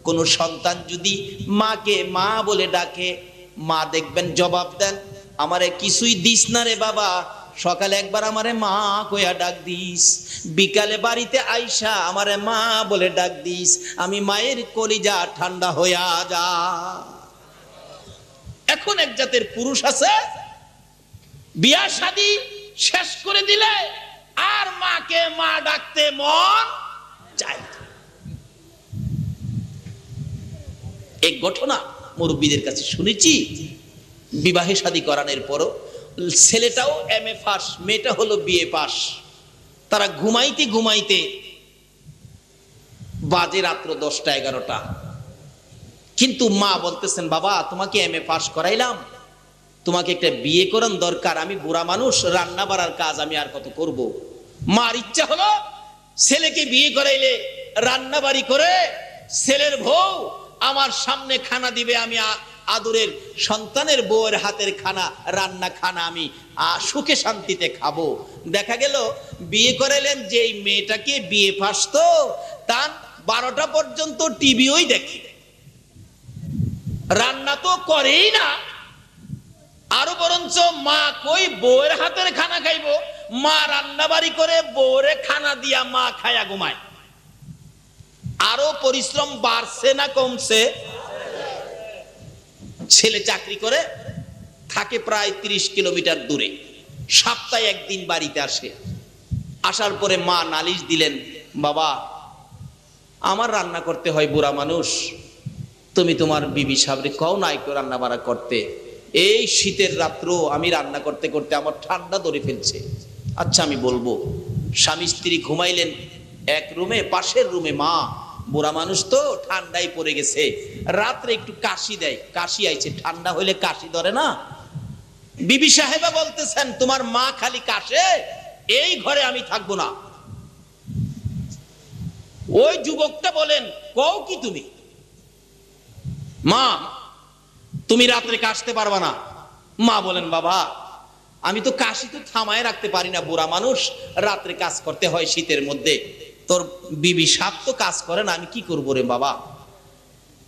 কোন সন্তান যদি মাকে মা বলে ডাকে, মা দেখবেন জবাব দেন, আমারে কিছুই দিস না রে বাবা, সকালে একবার আমারে মা কইয়া ডাক দিস, বিকালে বাড়িতে আইসা আমারে মা বলে ডাক দিস, আমি মায়ের কলিজা ঠান্ডা হইয়া যা। এখন এক জাতের পুরুষ আছে, বিয়া শাদী শেষ করে দিলে আর মাকে মা ডাকতে মন চায়। এক ঘটনা মুরব্বীদের কাছে শুনেছি, বিবাহে শাদী করানোর পরও ছেলেটাও এমএ পাস, মেয়েটা হলো বিএ পাস। তারা ঘুমাইতে ঘুমাইতে বাজে রাত্র 10টা 11টা, কিন্তু মা বলতেছেন, বাবা তোমাকে এমএ পাস করাইলাম, তোমাকে একটা বিয়ে করান দরকার, আমি বুড়া মানুষ, রান্না বাড়ার কাজ আমি আর কত করব। মার ইচ্ছা হলো ছেলেকে বিয়ে করাইলে রান্না বাড়ি করে ছেলের বউ আমার সামনে খানা দিবে, আমি আদরের সন্তানের বউয়ের হাতের খানা, রান্না খানা আমি সুখে শান্তিতে খাবো। দেখা গেল বিয়ে করাইলেন যেই মেয়েটাকে, বিয়ে পাস তো, তার 12টা পর্যন্ত টিভিওই দেখে, রান্না তো করেই না, আরো বরঞ্চ মা কই বউয়ের হাতের খানা খাইবো, মা রান্না বাড়ি করে বউরে খানা দিয়া মা খায়া ঘুমায়। আরো পরিশ্রম বাড়ছে না কমছে? ছেলে চাকরি করে, থাকে প্রায় 30 কিলোমিটার দূরে, সপ্তাহে একদিন বাড়িতে আসে। আসার পরে মা নালিশ দিলেন, বাবা আমার রান্না করতে হয়, বুড়া মানুষ, তুমি তোমার বিবি সাহেবরে কও না একটু রান্না বাড়া করতে, এই শীতের রাত্র আমি রান্না করতে করতে আমার ঠান্ডা ধরে ফেলছে। আচ্ছা আমি বলবো। স্বামী স্ত্রী ঘুমাইলেন এক রুমে, পাশের রুমে মা, বুড়া মানুষ তো ঠান্ডায় পড়ে গেছে, রাত্রে একটু কাশি দেয়, কাশি আইছে, ঠান্ডা হইলে কাশি ধরে না। বিবি সাহেবা বলতেছেন, তোমার মা খালি কাশে, এই ঘরে আমি থাকবো না। ওই যুবকটা বলেন, কও কি তুমি? মা তুমি রাত্রে কাশতে পারবা না। মা বলেন, বাবা আমি তো কাশি তো থামায় রাখতে পারি না, বুড়া মানুষ, রাত্রে কাজ করতে হয় শীতের মধ্যে, তোর বিবি সাপ তো কাজ করে না, আমি কি করবো রে বাবা।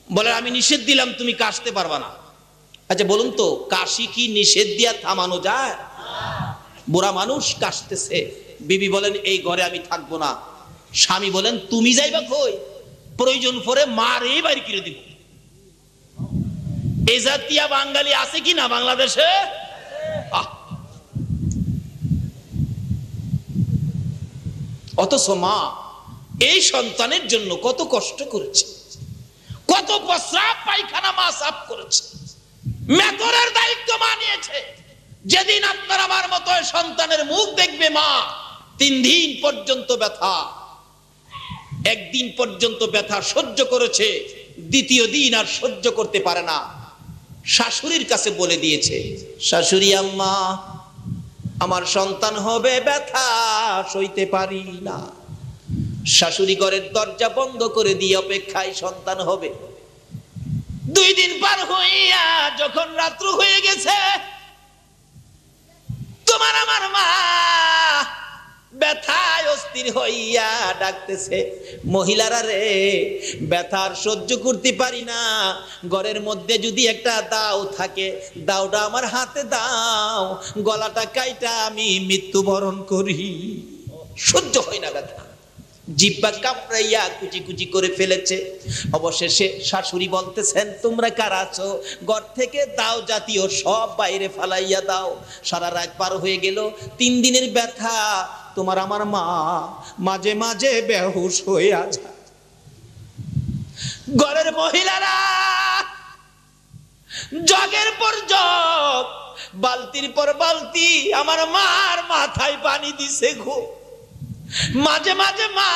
বলে, আমি নিষেধ দিলাম তুমি কাশতে পারবা না। আচ্ছা বলুন তো, কাশি কি নিষেধ দিয়া থামানো যায়? বুড়া মানুষ কাশতেছে, বিবি বলেন এই ঘরে আমি থাকবো না। স্বামী বলেন, তুমি যাইবা কই? প্রয়োজন পরে মারে বাড়ি কিনে দিব। এই জাতীয় বাঙালি আছে কি না বাংলাদেশে? অথচ মা এই সন্তানের জন্য কত কষ্ট করেছে, কত প্রস্রাব পায়খানা মা সাফ করেছে, মেথরের দায়িত্ব মা নিয়েছে। যেদিন আপনার আমার মতো সন্তানের মুখ দেখবে মা, 3 দিন পর্যন্ত ব্যথা, একদিন পর্যন্ত ব্যথা সহ্য করেছে, দ্বিতীয় দিন আর সহ্য করতে পারে না। শাশুড়ির কাছে বলে দিয়েছে, শাশুড়ি আম্মা আমার সন্তান হবে, ব্যথা সইতে পারি না। শাশুড়ি ঘরের দরজা বন্ধ করে দিয়ে অপেক্ষায় সন্তান হবে। 2 দিন পার হইয়া যখন রাত্র হয়ে গেছে, তোমার আমার মা ব্যথায় অস্থির হইয়া ডাকতেছে, মহিলারা রে ব্যথার সহ্য করতে পারি না, ঘরের মধ্যে যদি একটা দাও থাকে, দাওটা আমার হাতে দাও, গলাটা কাইটা আমি মৃত্যুবরণ করি। সহ্য হয় না ব্যথা, জিহ্বা কামড়াইয়া কুচি কুচি করে ফেলেছে। অবশেষে শাশুড়ি বলতেছেন, তোমরা কারা আছো? ঘর থেকে দাও জাতীয় সব বাইরে ফালাইয়া দাও। সারা রাত পার হয়ে গেল, 3 দিনের ব্যথা, তোমার আমার মা মাঝে মাঝে বেহুশ হয়ে যায়। ঘরের মহিলারা জগের পর জগ, বালতির পর বালতি আমার মার মাথায় পানি দিছে গো। মাঝে মাঝে মা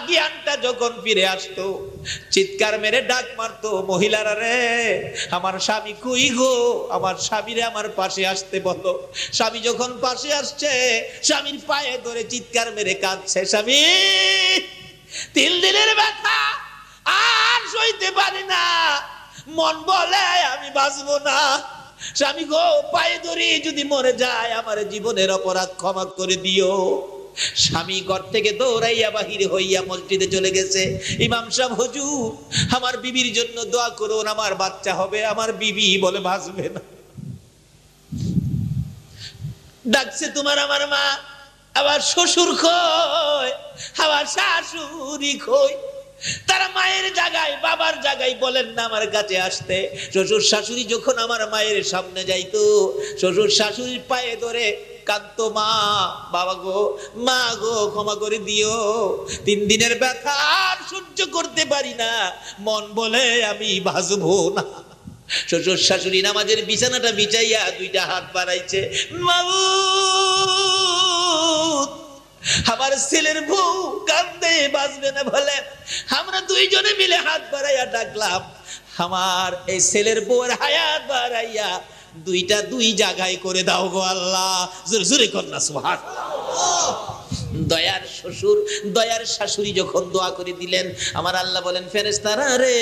জ্ঞানটা যখন ফিরে আসতো, চিৎকার মেরে ডাক মারতো, মহিলারা রে আমার স্বামী কই গো, আমার স্বামীরে আমার পাশে আসতে বলো। স্বামী যখন পাশে আসছে, স্বামীর পায়ে ধরে চিৎকার মেরে কাঁদছে, স্বামী 3 দিনের ব্যথা আর সইতে পারি না, মন বলে আমি বাঁচবো না। স্বামী গো পায়ে ধরি যদি মরে যায়, আমার জীবনের অপরাধ ক্ষমা করে দিও। স্বামী ঘর থেকে দৌড়াইয়া বাহির হইয়া মসজিদে চলে গেছে। ইমাম সাহেব, হুজুর আমার বিবির জন্য দোয়া করুন, আমার বাচ্চা হবে। আমার বিবি বলে বাঁচবে না। ডাকছে তোমার আমার মা, আবার শ্বশুর কই, আবার শাশুড়ি কই। তারা মায়ের জায়গায় বাবার জায়গায় বলেন না আমার কাছে আসতে। শ্বশুর শাশুড়ি যখন আমার মায়ের সামনে যাইতো, শ্বশুর শাশুড়ির পায়ে ধরে কাঁদতো, মা, বাবা গো, মা গো ক্ষমা করে দিও, 3 দিনের ব্যথা আর সহ্য করতে পারি না, মন বলে আমি বাঁচবো না। শ্বশুর শাশুড়ি নামাজের বিছানাটা বিছাইয়া 2টা হাত বাড়াইছে, মাবুদ আমার ছেলের বউ কাঁদে, বাঁচবে না বলে আমরা 2 জনে মিলে হাত বাড়াইয়া ডাকলাম, আমার এই ছেলের বউয়ের হায়াত বাড়াইয়া 2টা 2 জায়গায় করে দাও গো আল্লাহ। জোরে জোরে কর না সুবহানাল্লাহ। দয়ার শ্বশুর দয়ার শাশুড়ি যখন দোয়া করে দিলেন, আমার আল্লাহ বলেন, ফেরেশতারা রে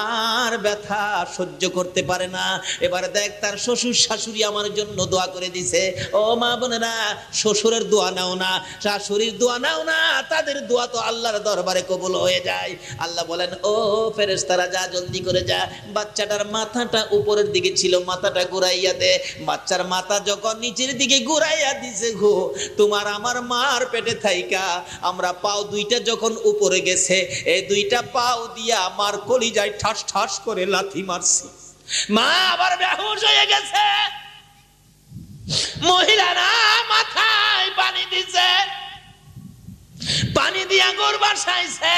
আর ব্যথা সহ্য করতে পারে না। এবার দেখ তার শ্বশুর শাশুড়ি আমার জন্য দোয়া করে দিছে। ও মা বোনেরা, শ্বশুরের দোয়া নাও না, শাশুড়ির দোয়া নাও না, তাদের দোয়া তো আল্লাহর দরবারে কবুল হয়ে যায়। আল্লাহ বলেন, ও ফেরেশতারা যা, জলদি করে যা, বাচ্চাটার মাথাটা উপরের দিকে ছিল, মাথাটা ঘুরাইয়া দে। বাচ্চার মাথা যখন নিচের দিকে ঘুরাইয়া দিছে গো, তোমার আমার মার পেটে থাইকা আমরা পাও 2টা যখন উপরে গেছে, এই 2টা পাও দিয়া আমার কলিজায় ঠাস ঠাস করে লাথি মারছি। মা আবার বেহুশ হয়ে গেছে। মহিলারা মাথায় পানি দিছে, পানি দিয়া গোর বাসাইছে।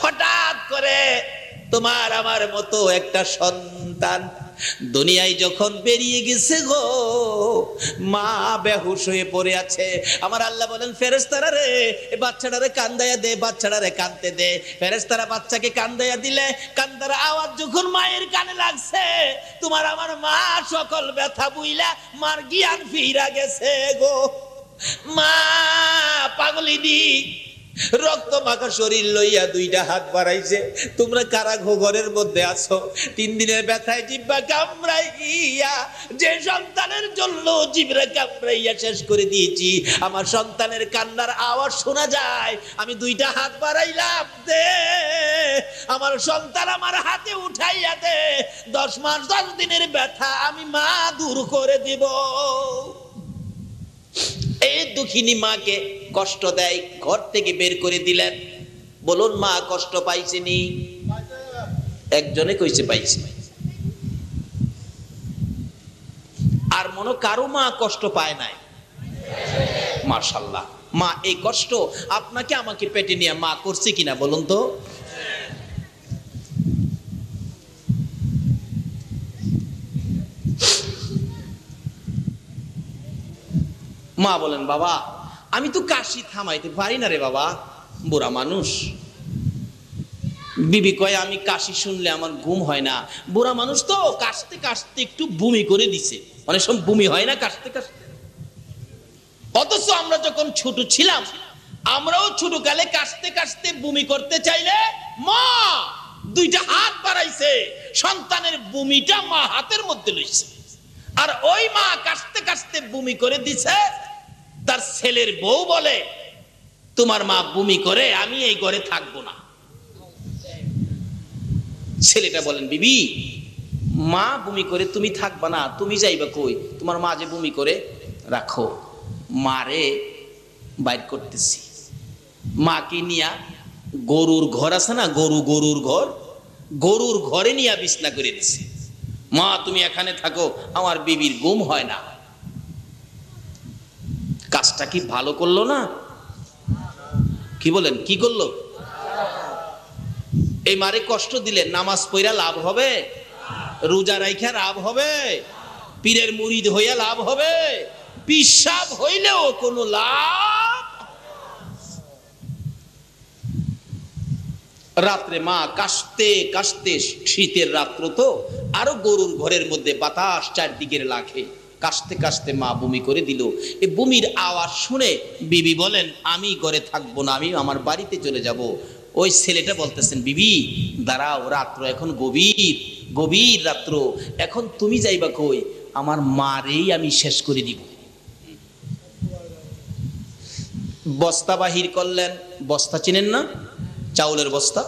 হঠাৎ করে তোমার আমার মতো একটা সন্তান দুনিয়ায় যখন বেরিয়ে গেছে গো, মা বেহুশ হয়ে পড়ে আছে। আমার আল্লাহ বলেন, ফেরেশতারা রে বাচ্চাটারে কান্দাইয়া দে, বাচ্চাটারে কাঁদতে দে। ফেরেশতারা বাচ্চাকে কান্দাইয়া দিলে, কান্দার আওয়াজ যখন মায়ের কানে লাগছে, তোমার আমার মা সকল ব্যথা বুইলা মার জ্ঞান ফিরা গেছে গো। মা পাগলিনী রক্ত মাখা শরীর লইয়া 2টা হাত বাড়াইছে। তোমরা কারা ঘরের মধ্যে আছো? 3 দিনের ব্যথায় জিহ্বা কামড়াইয়া যে সন্তানের জন্য জিহ্বা কামড়াইয়া শেষ করে দিয়েছি, আমার সন্তানের কান্নার আওয়াজ শোনা যায়, আমি 2টা হাত বাড়াইলাম, দে আমার সন্তান আমার হাতে উঠাইয়া দে। 10 মাস 10 দিনের ব্যথা আমি মা দূর করে দিব। এই দুঃখিনী মাকে কষ্ট দেয়, ঘর থেকে বের করে দিলেন। বলুন, মা কষ্ট পাইছেনি? একজনে কইছে পাইছে। আর মনে কারো মা কষ্ট পায় নাই? মাশাআল্লাহ। মা এই কষ্ট আপনাকে আমাকে পেটে নিয়ে মা করছে কিনা বলুন তো? মা বলেন, বাবা আমি তো কাশি থামাইতে পারি না রে বাবা, বুড়া মানুষ। বিবি কয়, আমি কাশি শুনলে আমার ঘুম হয় না। বুড়া মানুষ তো কাশতে কাশতে একটু বমি করে দিছে, অনেক সময় বমি হয় না কাশতে কাশতে। অথচ আমরা যখন ছোট ছিলাম, আমরাও ছোট কালে কাশতে কাশতে বমি করতে চাইলে মা 2টা হাত বাড়াইছে, সন্তানের বমিটা মা হাতের মধ্যে লইছে। আর ওই মা কাশতে কাশতে বমি করে দিছে, তার ছেলের বউ বলে, তোমার মা বমি করে, আমি এই ঘরে থাকবো না। ছেলেটা বলেন, বিবি মা বমি করে তুমি থাকবা না, তুমি যাইবা কই? তোমার মা যে বমি করে, রাখো, মারে বাইর করতেছি। মাকে নিয়া গরুর ঘর আছে না, গরুর ঘর, গরুর ঘরে নিয়ে বিছনা করে দিছে। মা তুমি এখানে থাকো, আমার বিবির ঘুম হয় না। কাজটা কি ভালো করলো না? কি বলেন, কি করলো? এই মারে কষ্ট দিলে নামাজ পড়া লাভ হবে? রোজা রাইখা লাভ হবে? পীরের মুরিদ হইয়া লাভ হবে? পিসাব হইলেও কোনো লাভ। রাত্রে মা কাশতে কাশতে, শীতের রাত্র তো, আরো গরুর ঘরের মধ্যে বাতাস চারদিকের লাখে, কাশতে কাশতে মা বমি করে দিল। এই বমির আওয়াজ শুনে বিবি বলেন, আমি ঘরে থাকবো না, আমি আমার বাড়িতে চলে যাব। ওই ছেলেটা বলতেছেন, বিবি দাঁড়াও, রাত্র এখন গভীর, গভীর রাত্র, এখন তুমি যাইবা কই? আমার মারেই আমি শেষ করে দিব। বস্তা বাহির করলেন, বস্তা চিনেন না, চাউলের বস্তা,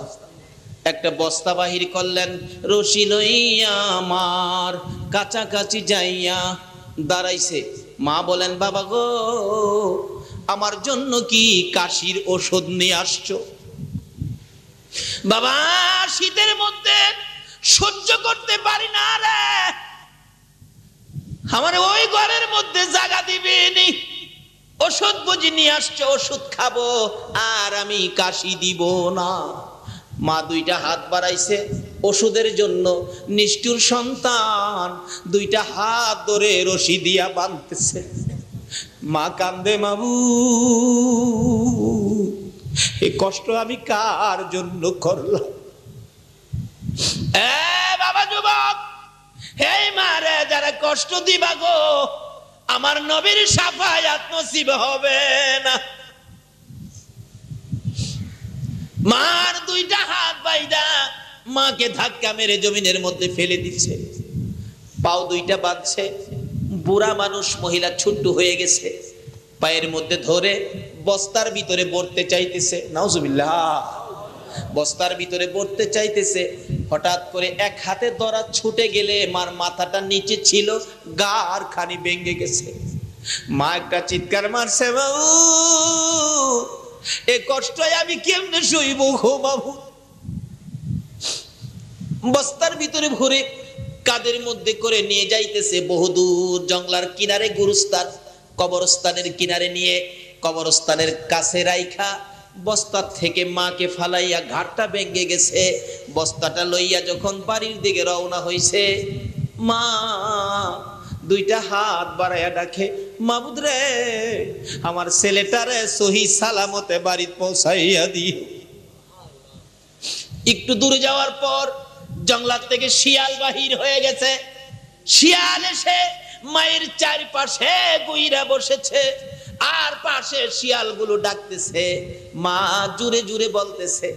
একটা বস্তা বাহির করলেন, রশি লইয়া আমার কাছাকাছি যাইয়া দাঁড়াইছে। মা বলেন, বাবা গো, আমার জন্য কি কাশির ওষুধ নিয়ে আসছো? বাবা, শীতের মধ্যে সহ্য করতে পারি না রে, আমার ওই ঘরের মধ্যে জায়গা দিবেনি, ওষুধ বুঝি নিয়ে আসছো, ওষুধ খাবো, আর আমি কাশি দিব না। মা দুইটা হাত বাড়াইছে ওষুধের জন্য, নিষ্ঠুর সন্তান দুইটা হাত ধরে রশি দিয়া বাঁধতেছে। মা কান্দে, মাবু এই কষ্ট আমি কার জন্য করলাম? বাবা যুবক, হে মারে, যারা কষ্ট দিবা গো, আমার নবীর শাফায়াত নসিব হবে না। মার দুইটা হাত বাইদা মাকে ধাক্কা মেরে জমিনের মধ্যে ফেলে দিচ্ছে, পাও দুইটা বাঁধছে। বুড়া মানুষ, মহিলা ছোট্ট হয়ে গেছে, পায়ের মধ্যে ধরে বস্তার ভিতরে ভরতে চাইতেছে। নাউজুবিল্লাহ, বস্তার ভিতরে ভরতে চাইতেছে। হঠাৎ করে এক হাতে ধরা ছুটে গেলে মার মাথাটা নিচে ছিল, গার খানি ভেঙে গেছে। মা একটা চিৎকার মারছে, বাবু এ কষ্ট আমি কেমনে সইব গো বাবু। বস্তার ভিতরে ভরে কাদের মধ্যে করে নিয়ে যাইতেছে বহুদূর জঙ্গলার কিনারে, গুরুস্থান কবরস্থানের কিনারে নিয়ে কবরস্থানের কাছে রাইখা বস্তা থেকে মাকে ফালাইয়া, ঘাটটা ভেঙে গেছে। বস্তাটা লইয়া যখন বাড়ির দিকে রওনা হইছে, মা দুইটা হাত বাড়াইয়া ডাকে, মাবুদ রে, আমার ছেলেটারে সহি সালামতে বাড়ি পৌঁছাইয়া দিও। একটু দূরে যাওয়ার পর জঙ্গলার থেকে শিয়াল বাহির হয়ে গেছে। শিয়াল এসে মায়ের চারপাশে গুইরা বসেছে, আর পাশে শিয়ালগুলো ডাকতেছে, মা জুড়ে জুড়ে বলতেছে,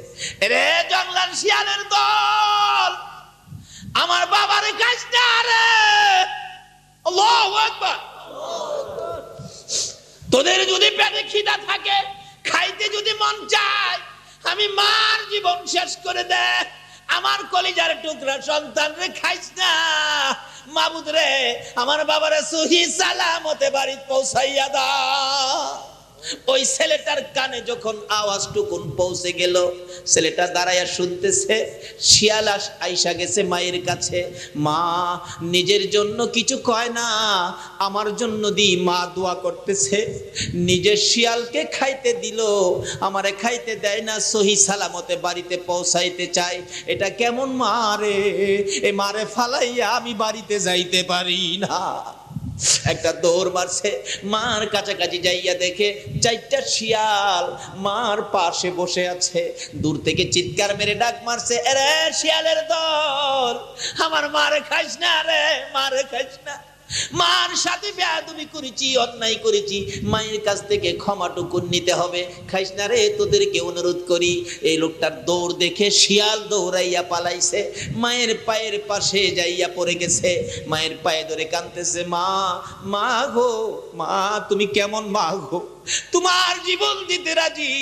রে জঙ্গলার শিয়ালের দল, আমার বাবারে খাইস না রে। আল্লাহু আকবার। তোদের যদি পেটে খিদা থাকে, খাইতে যদি মন চায়, আমি মার জীবন শেষ করে দে, আমার কলিজার টুকরা সন্তান রে খাইস না। মাবুদ রে, আমার বাবারে সহি সালামতে বাড়ি পৌঁছাইয়া দাও। ওই ছেলেটার কানে যখন আওয়াজটুকুন পৌঁছে গেল, ছেলেটা দাঁড়াইয়া শুনতেছে, শিয়াল আইসা গেছে মায়ের কাছে। মা নিজের জন্য কিছু কয় না, আমার জন্য দি মা দোয়া করতেছে। নিজের শিয়ালকে খাইতে দিল, আমারে খাইতে দেয় না, সহি সালামতে বাড়িতে পৌঁছাইতে চাই। এটা কেমন মা রে, এ মারে ফালাইয়া আমি বাড়িতে যাইতে পারি না। একটা দৌড় মারছে, মার কাছাকাছি যাইয়া দেখে চারটা শিয়াল মার পাশে বসে আছে। দূর থেকে চিৎকার মেরে ডাক মারছে, আরে শিয়ালের দল, আমার মারে খাইস না রে, মারে খাইস না। মার সাথে বেয়াদবি করেছি, অন্যায় করেছি, মায়ের কাছ থেকে ক্ষমাটুকু নিতে হবে, খাইস না রে, তোদেরকে অনুরোধ করি। এই লোকটার দৌড় দেখে শিয়াল দৌড়াইয়া পালাইছে, মায়ের পায়ের পাশে যাইয়া পড়ে গেছে, মায়ের পায়ে ধরে কাঁদতেছে, মা, মা গো, মা তুমি কেমন মা গো, তোমার জীবন দিতে রাজি,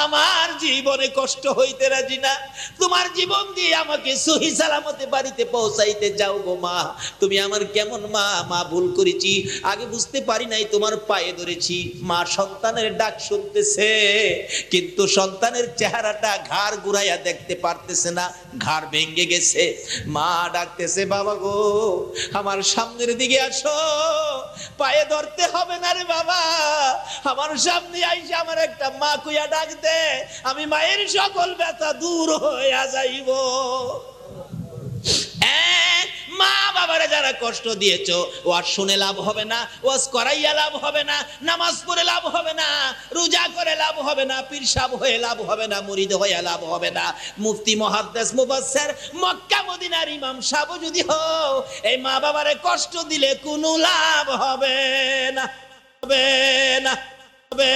আমার জীবনে কষ্ট হইতে রাজি না, তোমার জীবন দিয়ে আমাকে সহি সালামতে বাড়িতে পৌঁছাইতে যাও গো মা, তুমি আমার কেমন মা, মা ভুল করেছি, আগে বুঝতে পারি নাই, তোমার পায়ে ধরেছি। মা সন্তানের ডাক শুনতেছে, কিন্তু সন্তানের চেহারাটা ঘাড় ঘুরাইয়া দেখতে পারতেছে না, ঘাড় ভেঙে গেছে। মা ডাকতেছে, বাবা গো, আমার সামনের দিকে আসো, পায়ে ধরতে হবে না রে বাবা, আমার সামনে আইসা আমার একটা মা কইয়া ডাক দে, আমি মায়ের সকল ব্যথা দূর হইয়া যাইব। মা বাবারে যারা কষ্ট দিয়েছো, ওয়াজ শুনে লাভ হবে না, ওয়াজ করাইয়া লাভ হবে না, নামাজ পড়ে লাভ হবে না, রোজা করে লাভ হবে না, পীর সাহেব হয়ে লাভ হবে না, মুরিদ হয়ে লাভ হবে না, মুফতি মুহাদ্দিস মুফাসসির মক্কা মদিনার ইমাম সাহেব যদি হও, এই মা বাবারে কষ্ট দিলে কোনো লাভ হবে না, হবে না, হবে।